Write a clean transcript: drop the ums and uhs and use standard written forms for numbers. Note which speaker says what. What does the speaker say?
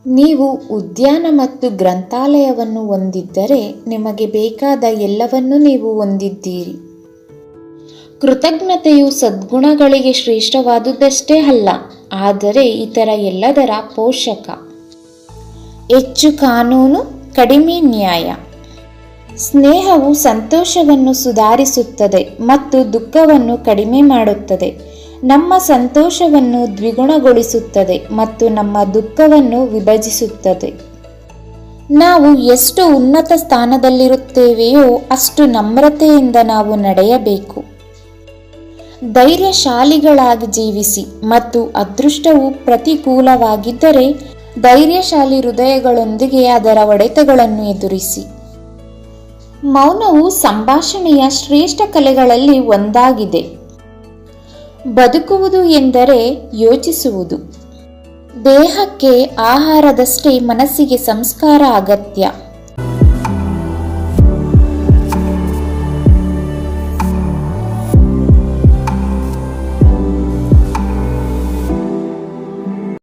Speaker 1: ನೀವು ಉದ್ಯಾನ ಮತ್ತು ಗ್ರಂಥಾಲಯವನ್ನು ಹೊಂದಿದ್ದರೆ ನಿಮಗೆ ಬೇಕಾದ ಎಲ್ಲವನ್ನೂ ನೀವು ಹೊಂದಿದ್ದೀರಿ. ಕೃತಜ್ಞತೆಯು ಸದ್ಗುಣಗಳಿಗೆ ಶ್ರೇಷ್ಠವಾದುದಷ್ಟೇ ಅಲ್ಲ, ಆದರೆ ಇತರ ಎಲ್ಲದರ ಪೋಷಕ. ಹೆಚ್ಚು ಕಾನೂನು, ಕಡಿಮೆ ನ್ಯಾಯ. ಸ್ನೇಹವು ಸಂತೋಷವನ್ನು ಸುಧಾರಿಸುತ್ತದೆ ಮತ್ತು ದುಃಖವನ್ನು ಕಡಿಮೆ ಮಾಡುತ್ತದೆ. ನಮ್ಮ ಸಂತೋಷವನ್ನು ದ್ವಿಗುಣಗೊಳಿಸುತ್ತದೆ ಮತ್ತು ನಮ್ಮ ದುಃಖವನ್ನು ವಿಭಜಿಸುತ್ತದೆ. ನಾವು ಎಷ್ಟು ಉನ್ನತ ಸ್ಥಾನದಲ್ಲಿರುತ್ತೇವೆಯೋ ಅಷ್ಟು ನಮ್ರತೆಯಿಂದ ನಾವು ನಡೆಯಬೇಕು. ಧೈರ್ಯಶಾಲಿಗಳಾಗಿ ಜೀವಿಸಿ ಮತ್ತು ಅದೃಷ್ಟವು ಪ್ರತಿಕೂಲವಾಗಿದ್ದರೆ ಧೈರ್ಯಶಾಲಿ ಹೃದಯಗಳೊಂದಿಗೆ ಅದರ ಹೊಡೆತಗಳನ್ನು ಎದುರಿಸಿ. ಮೌನವು ಸಂಭಾಷಣೆಯ ಶ್ರೇಷ್ಠ ಕಲೆಗಳಲ್ಲಿ ಒಂದಾಗಿದೆ. ಬದುಕುವುದು ಎಂದರೆ ಯೋಚಿಸುವುದು. ದೇಹಕ್ಕೆ ಆಹಾರದಷ್ಟೇ ಮನಸ್ಸಿಗೆ ಸಂಸ್ಕಾರ ಅಗತ್ಯ.